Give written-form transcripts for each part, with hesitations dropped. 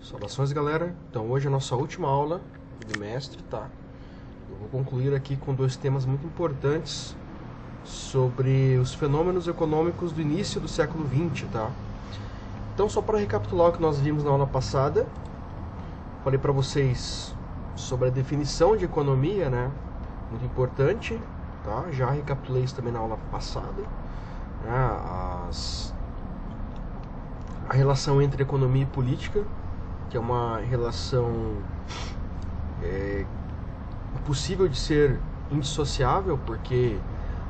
Saudações, galera. Então hoje é a nossa última aula do bimestre, tá? Eu vou concluir aqui com dois temas muito importantes sobre os fenômenos econômicos do início do século XX, tá? Então, só para recapitular o que nós vimos na aula passada, falei para vocês sobre a definição de economia, né? Muito importante, tá? Já recapitulei isso também na aula passada, né? A relação entre economia e política, que é uma relação possível de ser indissociável, porque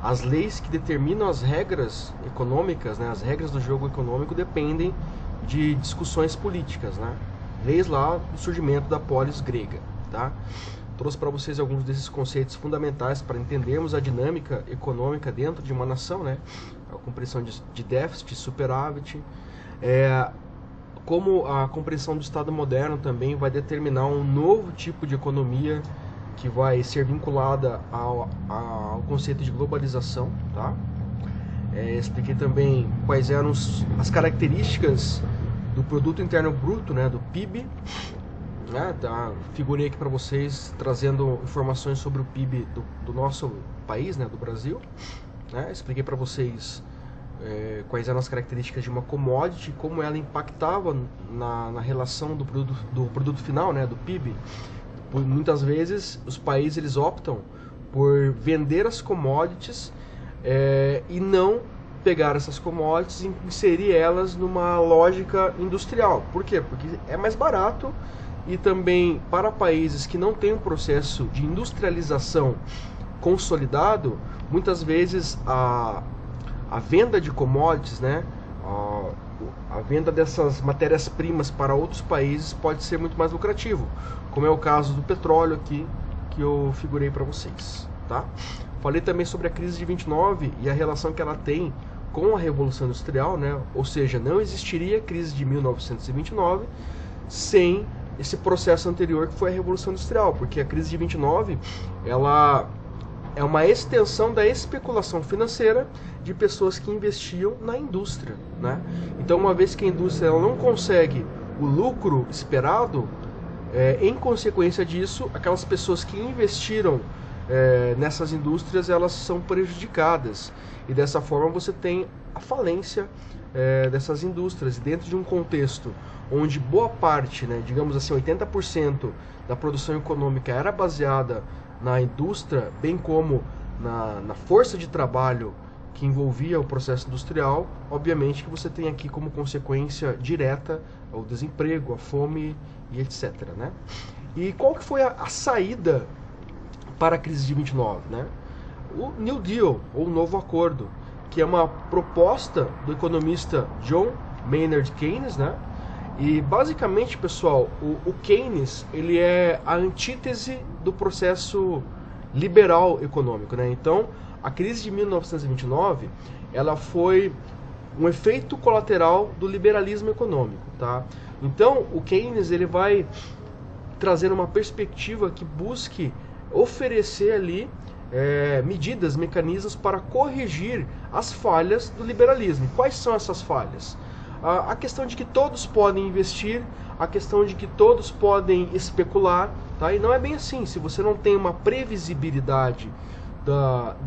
as leis que determinam as regras econômicas, né, as regras do jogo econômico, dependem de discussões políticas, né? Leis lá do surgimento da polis grega, tá? Trouxe para vocês alguns desses conceitos fundamentais para entendermos a dinâmica econômica dentro de uma nação, né? A compreensão de déficit, superávit, como a compreensão do Estado moderno também vai determinar um novo tipo de economia que vai ser vinculada ao conceito de globalização, tá? Expliquei também quais eram as características do Produto Interno Bruto, né, do PIB, né? Tá? Figurei aqui para vocês trazendo informações sobre o PIB do nosso país, né, do Brasil, né? Expliquei para vocês quais eram as características de uma commodity, como ela impactava na relação do produto final, né, do PIB. Muitas vezes os países eles optam por vender as commodities e não pegar essas commodities e inserir elas numa lógica industrial. Por quê? Porque é mais barato, e também para países que não têm um processo de industrialização consolidado, muitas vezes a venda de commodities, né, a venda dessas matérias-primas para outros países pode ser muito mais lucrativo, como é o caso do petróleo aqui, que eu figurei para vocês, tá? Falei também sobre a crise de 29 e a relação que ela tem com a Revolução Industrial, né? Ou seja, não existiria a crise de 1929 sem esse processo anterior que foi a Revolução Industrial, porque a crise de 29, ela é uma extensão da especulação financeira de pessoas que investiam na indústria, né? Então, uma vez que a indústria ela não consegue o lucro esperado, em consequência disso, aquelas pessoas que investiram nessas indústrias, elas são prejudicadas. E dessa forma você tem a falência dessas indústrias. Dentro de um contexto onde boa parte, né, digamos assim, 80% da produção econômica era baseada na indústria, bem como na força de trabalho que envolvia o processo industrial, obviamente que você tem aqui como consequência direta o desemprego, a fome e etc, né? E qual que foi a saída para a crise de 29, né? O New Deal, ou Novo Acordo, que é uma proposta do economista John Maynard Keynes, né? E basicamente, pessoal, o Keynes ele é a antítese do processo liberal econômico, né? Então, a crise de 1929 ela foi um efeito colateral do liberalismo econômico, tá? Então, o Keynes ele vai trazer uma perspectiva que busque oferecer ali medidas, mecanismos para corrigir as falhas do liberalismo. Quais são essas falhas? A questão de que todos podem investir, a questão de que todos podem especular, tá? E não é bem assim. Se você não tem uma previsibilidade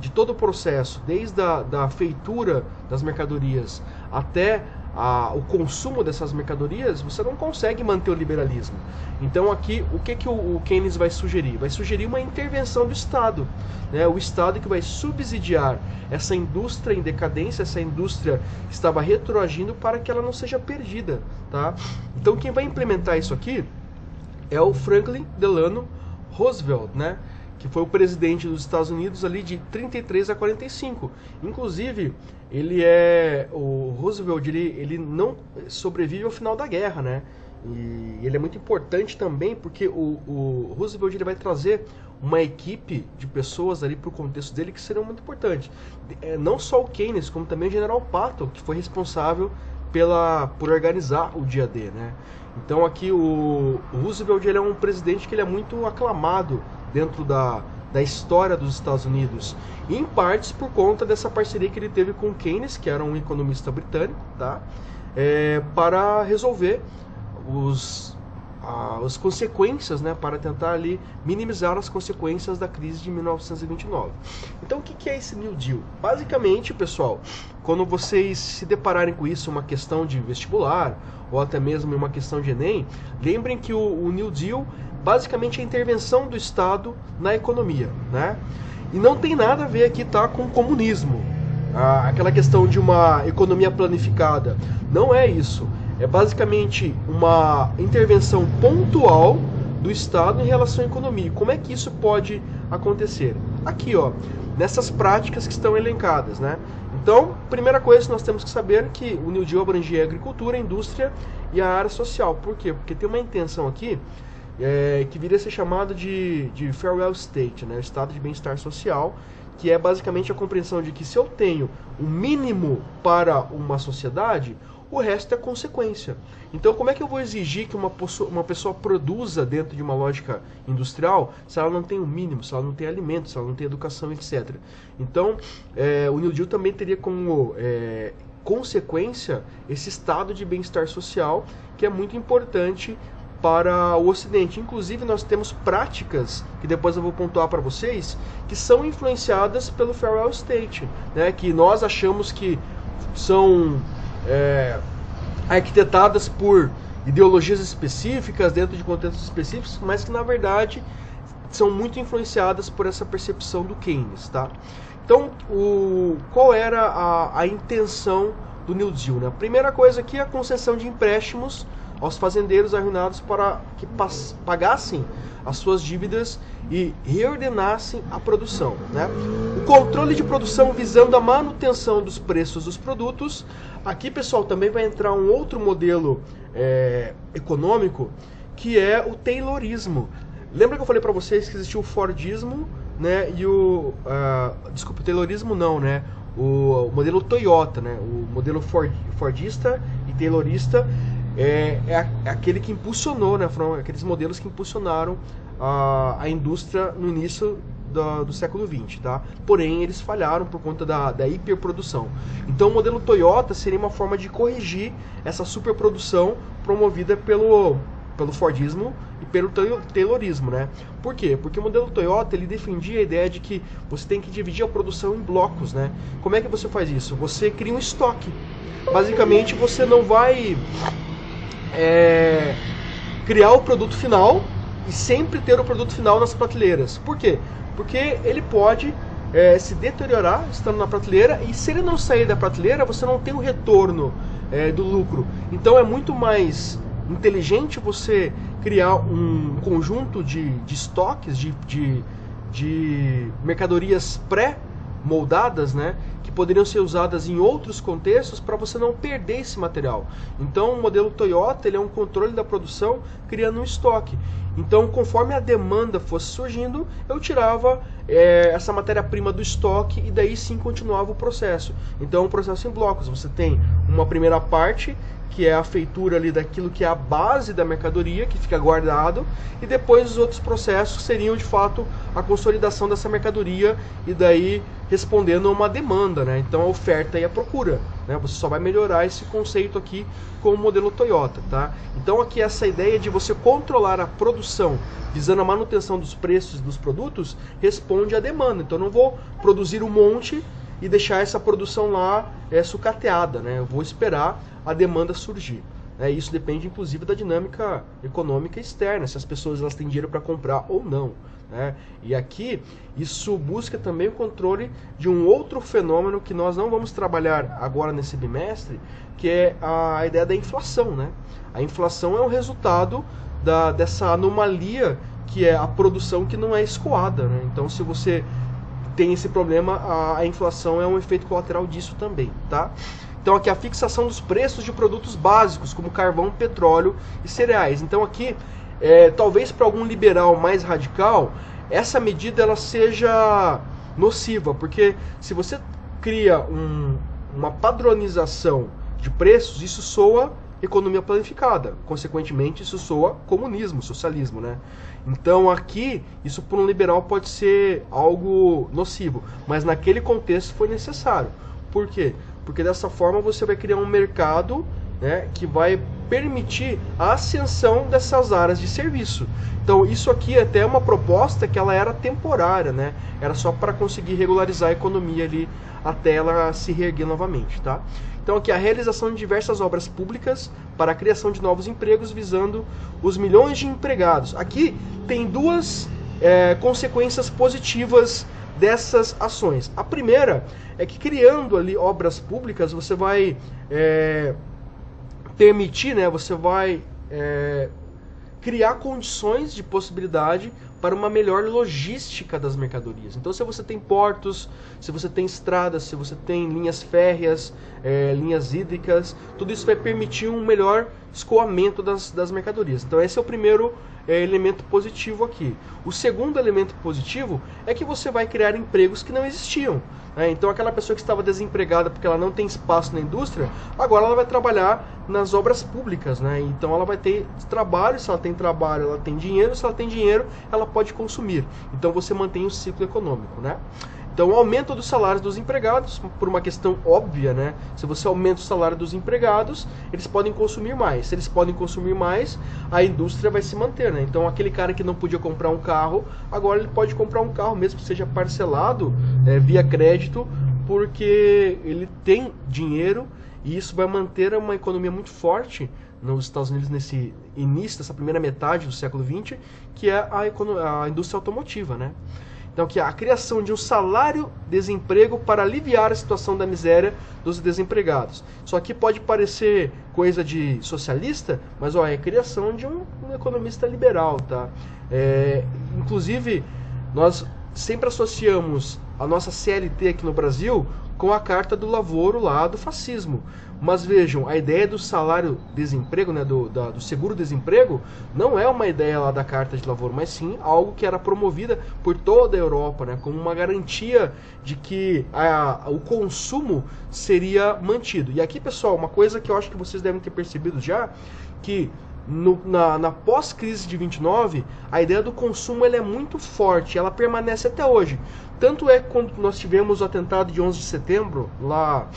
de todo o processo, desde a feitura das mercadorias até o consumo dessas mercadorias, você não consegue manter o liberalismo. Então aqui, o que o Keynes vai sugerir? Vai sugerir uma intervenção do Estado, né? O Estado que vai subsidiar essa indústria em decadência, essa indústria que estava retroagindo, para que ela não seja perdida, tá? Então quem vai implementar isso aqui é o Franklin Delano Roosevelt, né? Que foi o presidente dos Estados Unidos ali de 33 a 45. Inclusive, o Roosevelt ele não sobrevive ao final da guerra, né? E ele é muito importante também porque o Roosevelt ele vai trazer uma equipe de pessoas ali para o contexto dele que serão muito importantes. Não só o Keynes, como também o General Patton, que foi responsável por organizar o dia D, né? Então aqui o Roosevelt ele é um presidente que ele é muito aclamado dentro da história dos Estados Unidos, em partes por conta dessa parceria que ele teve com Keynes, que era um economista britânico, tá? Para resolver as consequências, né, para tentar ali minimizar as consequências da crise de 1929. Então o que é esse New Deal? Basicamente, pessoal, quando vocês se depararem com isso, uma questão de vestibular ou até mesmo uma questão de Enem, lembrem que o New Deal basicamente é a intervenção do Estado na economia, né? E não tem nada a ver aqui, tá, com o comunismo. Aquela questão de uma economia planificada. Não é isso. É basicamente uma intervenção pontual do Estado em relação à economia. Como é que isso pode acontecer? Aqui, ó, nessas práticas que estão elencadas, né? Então, primeira coisa que nós temos que saber é que o New Deal abrangia a agricultura, a indústria e a área social. Por quê? Porque tem uma intenção aqui que viria a ser chamado de Farewell State, né? Estado de bem-estar social, que é basicamente a compreensão de que se eu tenho o mínimo para uma sociedade, o resto é consequência. Então, como é que eu vou exigir que uma pessoa produza dentro de uma lógica industrial se ela não tem o mínimo, se ela não tem alimento, se ela não tem educação, etc. Então, o New Deal também teria como consequência esse estado de bem-estar social, que é muito importante para o Ocidente. Inclusive, nós temos práticas, que depois eu vou pontuar para vocês, que são influenciadas pelo Farewell State, né, que nós achamos que são arquitetadas por ideologias específicas, dentro de contextos específicos, mas que na verdade são muito influenciadas por essa percepção do Keynes, tá? Então, qual era a intenção do New Deal, né? A primeira coisa aqui é a concessão de empréstimos aos fazendeiros arruinados para que pagassem as suas dívidas e reordenassem a produção, né? O controle de produção visando a manutenção dos preços dos produtos. Aqui, pessoal, também vai entrar um outro modelo econômico, que é o Taylorismo. Lembra que eu falei para vocês que existiu o Fordismo, né? E desculpa, o Taylorismo não, né? O modelo Toyota, né? O modelo Fordista e Taylorista é aquele que impulsionou, né? Foram aqueles modelos que impulsionaram a indústria no início do século XX, tá? Porém, eles falharam por conta da hiperprodução. Então, o modelo Toyota seria uma forma de corrigir essa superprodução promovida pelo Fordismo e pelo Taylorismo, né? Por quê? Porque o modelo Toyota, ele defendia a ideia de que você tem que dividir a produção em blocos, né? Como é que você faz isso? Você cria um estoque. Basicamente, você não vai criar o produto final e sempre ter o produto final nas prateleiras. Por quê? Porque ele pode se deteriorar estando na prateleira, e se ele não sair da prateleira, você não tem o retorno do lucro. Então é muito mais inteligente você criar um conjunto de estoques, de mercadorias pré-moldadas, né, que poderiam ser usadas em outros contextos para você não perder esse material. Então o modelo Toyota, ele é um controle da produção criando um estoque. Então, conforme a demanda fosse surgindo, eu tirava essa matéria-prima do estoque e daí sim continuava o processo. Então, um processo em blocos. Você tem uma primeira parte, que é a feitura ali daquilo que é a base da mercadoria, que fica guardado, e depois os outros processos seriam de fato a consolidação dessa mercadoria e daí respondendo a uma demanda, né? Então a oferta e a procura, né? Você só vai melhorar esse conceito aqui com o modelo Toyota, tá? Então aqui essa ideia de você controlar a produção visando a manutenção dos preços dos produtos responde à demanda. Então eu não vou produzir um monte e deixar essa produção lá sucateada, né? Eu vou esperar a demanda surgir. Isso depende, inclusive, da dinâmica econômica externa, se as pessoas elas têm dinheiro para comprar ou não, né? E aqui, isso busca também o controle de um outro fenômeno que nós não vamos trabalhar agora nesse bimestre, que é a ideia da inflação, né? A inflação é um resultado dessa anomalia que é a produção que não é escoada, né? Então, se você tem esse problema, a inflação é um efeito colateral disso também, tá? Então aqui a fixação dos preços de produtos básicos, como carvão, petróleo e cereais. Então aqui, talvez para algum liberal mais radical, essa medida ela seja nociva, porque se você cria uma padronização de preços, isso soa economia planificada, consequentemente isso soa comunismo, socialismo, né? Então aqui, isso para um liberal pode ser algo nocivo, mas naquele contexto foi necessário. Por quê? Porque dessa forma você vai criar um mercado, né, que vai permitir a ascensão dessas áreas de serviço. Então isso aqui é até uma proposta que ela era temporária, né? Era só para conseguir regularizar a economia ali até ela se reerguer novamente, tá? Então aqui a realização de diversas obras públicas para a criação de novos empregos visando os milhões de empregados. Aqui tem duas consequências positivas dessas ações. A primeira é que criando ali obras públicas você vai permitir, né, você vai criar condições de possibilidade para uma melhor logística das mercadorias. Então, se você tem portos, se você tem estradas, se você tem linhas férreas, linhas hídricas, tudo isso vai permitir um melhor escoamento das mercadorias. Então, esse é o primeiro elemento positivo aqui. O segundo elemento positivo é que você vai criar empregos que não existiam. Então aquela pessoa que estava desempregada porque ela não tem espaço na indústria, agora ela vai trabalhar nas obras públicas, né? Então ela vai ter trabalho, se ela tem trabalho, ela tem dinheiro, se ela tem dinheiro, ela pode consumir. Então você mantém o ciclo econômico, né? Então o aumento dos salários dos empregados, por uma questão óbvia, né? Se você aumenta o salário dos empregados, eles podem consumir mais. Se eles podem consumir mais, a indústria vai se manter, né? Então aquele cara que não podia comprar um carro, agora ele pode comprar um carro, mesmo que seja parcelado via crédito, porque ele tem dinheiro e isso vai manter uma economia muito forte nos Estados Unidos nesse início, dessa primeira metade do século XX, que é a indústria automotiva, né? Então, que a criação de um salário-desemprego para aliviar a situação da miséria dos desempregados. Isso aqui pode parecer coisa de socialista, mas é a criação de um economista liberal, tá? Inclusive, nós sempre associamos a nossa CLT aqui no Brasil com a Carta do Lavoro lá do fascismo. Mas vejam, a ideia do salário-desemprego, né, do seguro-desemprego, não é uma ideia lá da Carta de Lavoro, mas sim algo que era promovida por toda a Europa, né, como uma garantia de que o consumo seria mantido. E aqui, pessoal, uma coisa que eu acho que vocês devem ter percebido já, que na pós-crise de 29, a ideia do consumo ela é muito forte, ela permanece até hoje. Tanto é que quando nós tivemos o atentado de 11 de setembro, lá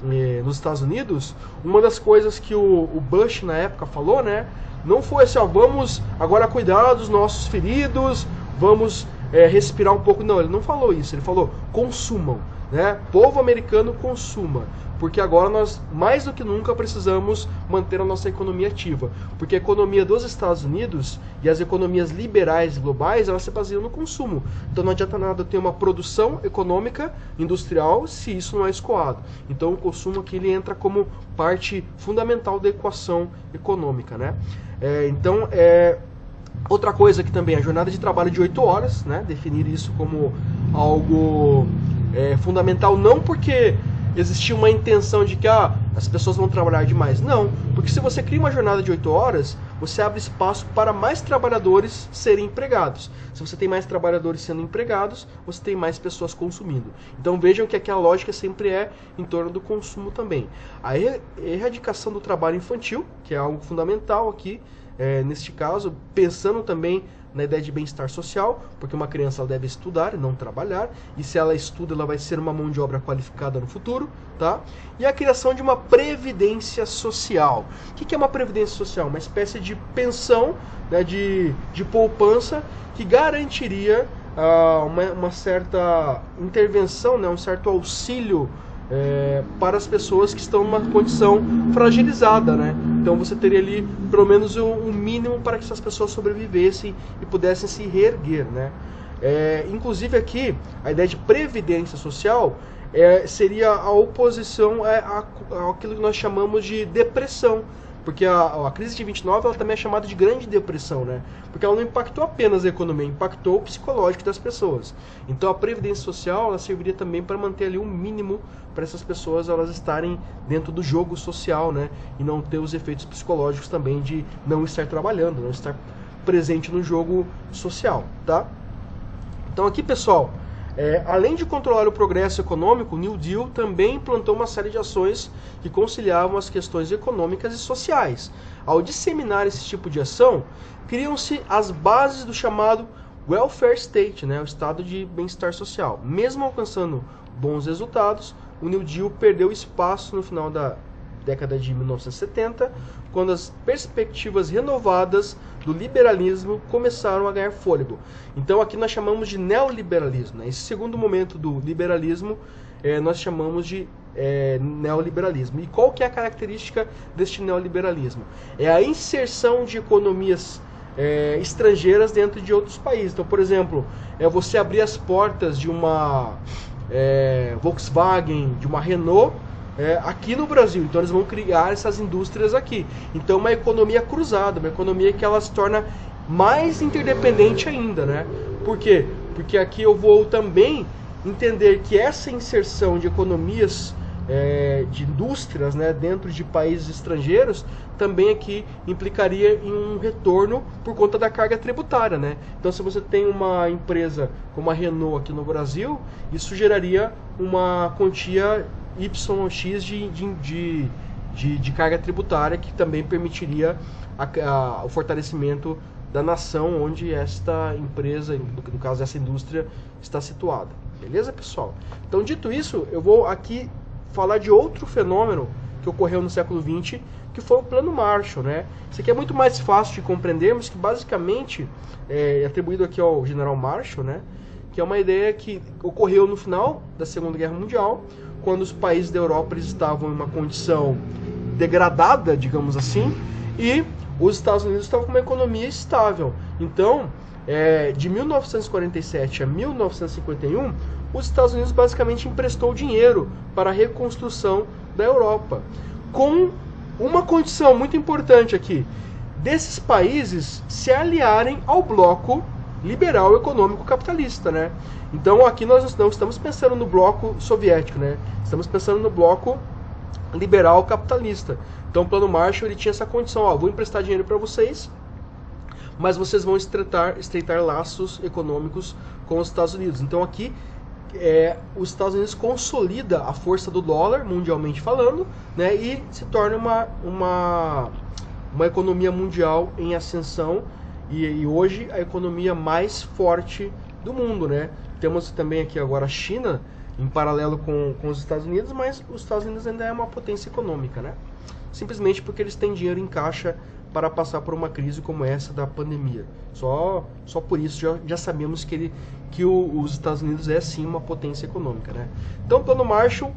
nos Estados Unidos, uma das coisas que o Bush na época falou, né, não foi assim, ó, vamos agora cuidar dos nossos feridos, vamos respirar um pouco. Não, ele não falou isso, ele falou consumam, né, povo americano consuma. Porque agora nós, mais do que nunca, precisamos manter a nossa economia ativa. Porque a economia dos Estados Unidos e as economias liberais globais, elas se baseiam no consumo. Então não adianta nada ter uma produção econômica, industrial, se isso não é escoado. Então o consumo aqui ele entra como parte fundamental da equação econômica, né? Outra coisa que também é a jornada de trabalho de 8 horas, né? Definir isso como algo fundamental, não porque existia uma intenção de que as pessoas vão trabalhar demais. Não, porque se você cria uma jornada de 8 horas, você abre espaço para mais trabalhadores serem empregados. Se você tem mais trabalhadores sendo empregados, você tem mais pessoas consumindo. Então vejam que aqui a lógica sempre é em torno do consumo também. A erradicação do trabalho infantil, que é algo fundamental aqui, neste caso, pensando também na ideia de bem-estar social, porque uma criança ela deve estudar e não trabalhar, e se ela estuda, ela vai ser uma mão de obra qualificada no futuro, tá? E a criação de uma previdência social. O que é uma previdência social? Uma espécie de pensão, né, de poupança que garantiria uma certa intervenção, né, um certo auxílio para as pessoas que estão numa condição fragilizada, né? Então você teria ali pelo menos um mínimo para que essas pessoas sobrevivessem e pudessem se reerguer, né? Inclusive aqui a ideia de previdência social seria a oposição àquilo que nós chamamos de depressão. Porque a crise de 29 ela também é chamada de Grande Depressão, né? Porque ela não impactou apenas a economia, impactou o psicológico das pessoas. Então a previdência social ela serviria também para manter ali um mínimo para essas pessoas elas estarem dentro do jogo social, né? E não ter os efeitos psicológicos também de não estar trabalhando, não estar presente no jogo social, tá? Então aqui, pessoal, além de controlar o progresso econômico, o New Deal também implantou uma série de ações que conciliavam as questões econômicas e sociais. Ao disseminar esse tipo de ação, criam-se as bases do chamado welfare state, né, o estado de bem-estar social. Mesmo alcançando bons resultados, o New Deal perdeu espaço no final da década de 1970, quando as perspectivas renovadas do liberalismo começaram a ganhar fôlego. Então aqui nós chamamos de neoliberalismo, né? Esse segundo momento do liberalismo nós chamamos de neoliberalismo. E qual que é a característica deste neoliberalismo? É a inserção de economias estrangeiras dentro de outros países. Então, por exemplo, você abrir as portas de uma Volkswagen, de uma Renault, aqui no Brasil. Então eles vão criar essas indústrias aqui. Então uma economia cruzada, uma economia que ela se torna mais interdependente ainda, né? Por quê? Porque aqui eu vou também entender que essa inserção de economias, de indústrias, né, dentro de países estrangeiros, também aqui implicaria em um retorno por conta da carga tributária, né? Então se você tem uma empresa como a Renault aqui no Brasil, isso geraria uma quantia YX de carga tributária, que também permitiria o fortalecimento da nação onde esta empresa, no caso essa indústria, está situada. Beleza, pessoal? Então, dito isso, eu vou aqui falar de outro fenômeno que ocorreu no século XX, que foi o Plano Marshall, né? Isso aqui é muito mais fácil de compreendermos, que basicamente é atribuído aqui ao General Marshall, né? Que é uma ideia que ocorreu no final da Segunda Guerra Mundial, quando os países da Europa eles estavam em uma condição degradada, digamos assim, e os Estados Unidos estavam com uma economia estável. Então, de 1947 a 1951, os Estados Unidos basicamente emprestou dinheiro para a reconstrução da Europa, com uma condição muito importante aqui, desses países se aliarem ao bloco liberal econômico capitalista, né? Então aqui nós não estamos pensando no bloco soviético, né? Estamos pensando no bloco liberal capitalista. Então o Plano Marshall ele tinha essa condição, ó, vou emprestar dinheiro para vocês, mas vocês vão estreitar laços econômicos com os Estados Unidos. Então aqui os Estados Unidos consolida a força do dólar, mundialmente falando, né, e se torna uma economia mundial em ascensão, e hoje a economia mais forte do mundo, né? Temos também aqui agora a China, em paralelo com os Estados Unidos, mas os Estados Unidos ainda é uma potência econômica, né? Simplesmente porque eles têm dinheiro em caixa para passar por uma crise como essa da pandemia. Só por isso já sabemos que os Estados Unidos é sim uma potência econômica, né? Então o Plano Marshall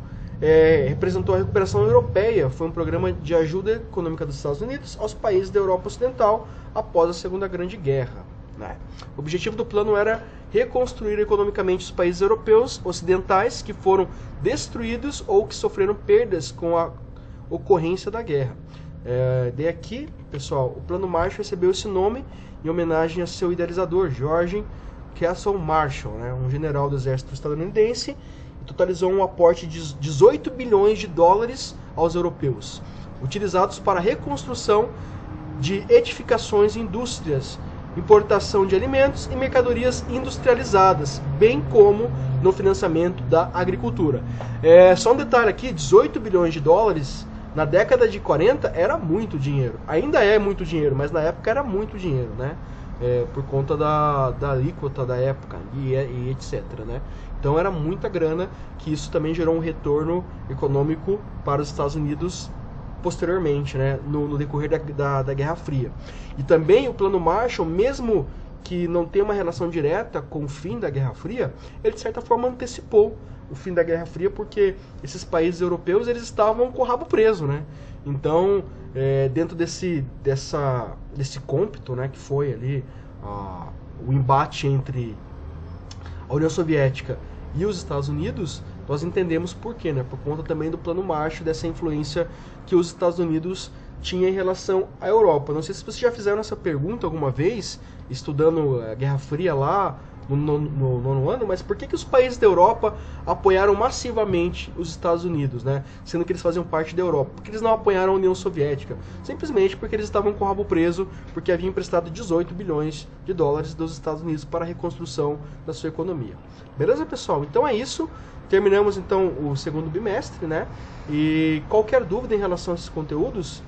representou a recuperação europeia, foi um programa de ajuda econômica dos Estados Unidos aos países da Europa Ocidental após a Segunda Grande Guerra, né? O objetivo do plano era reconstruir economicamente os países europeus ocidentais que foram destruídos ou que sofreram perdas com a ocorrência da guerra. Daí aqui, pessoal, o Plano Marshall recebeu esse nome em homenagem a seu idealizador, George Castle Marshall, né, um general do exército estadunidense, e totalizou um aporte de 18 bilhões de dólares aos europeus, utilizados para a reconstrução de edificações e indústrias, importação de alimentos e mercadorias industrializadas, bem como no financiamento da agricultura. Só um detalhe aqui, 18 bilhões de dólares na década de 40 era muito dinheiro. Ainda é muito dinheiro, mas na época era muito dinheiro, né? Por conta da alíquota da época e etc, né? Então era muita grana, que isso também gerou um retorno econômico para os Estados Unidos posteriormente, né? No decorrer da Guerra Fria. E também o Plano Marshall, mesmo que não tenha uma relação direta com o fim da Guerra Fria, ele de certa forma antecipou o fim da Guerra Fria, porque esses países europeus eles estavam com o rabo preso, né? Então, dentro desse cômpito, né, que foi ali o embate entre a União Soviética e os Estados Unidos, nós entendemos por quê, né? Por conta também do Plano Marshall, dessa influência que os Estados Unidos tinham em relação à Europa. Não sei se vocês já fizeram essa pergunta alguma vez, estudando a Guerra Fria lá no nono ano, mas por que os países da Europa apoiaram massivamente os Estados Unidos, né? Sendo que eles faziam parte da Europa? Por que eles não apoiaram a União Soviética? Simplesmente porque eles estavam com o rabo preso, porque haviam emprestado 18 bilhões de dólares dos Estados Unidos para a reconstrução da sua economia. Beleza, pessoal? Então é isso. Terminamos então o segundo bimestre, né? E qualquer dúvida em relação a esses conteúdos,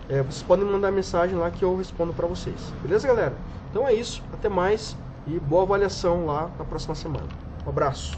vocês podem mandar mensagem lá que eu respondo para vocês. Beleza, galera? Então é isso. Até mais. E boa avaliação lá na próxima semana. Um abraço.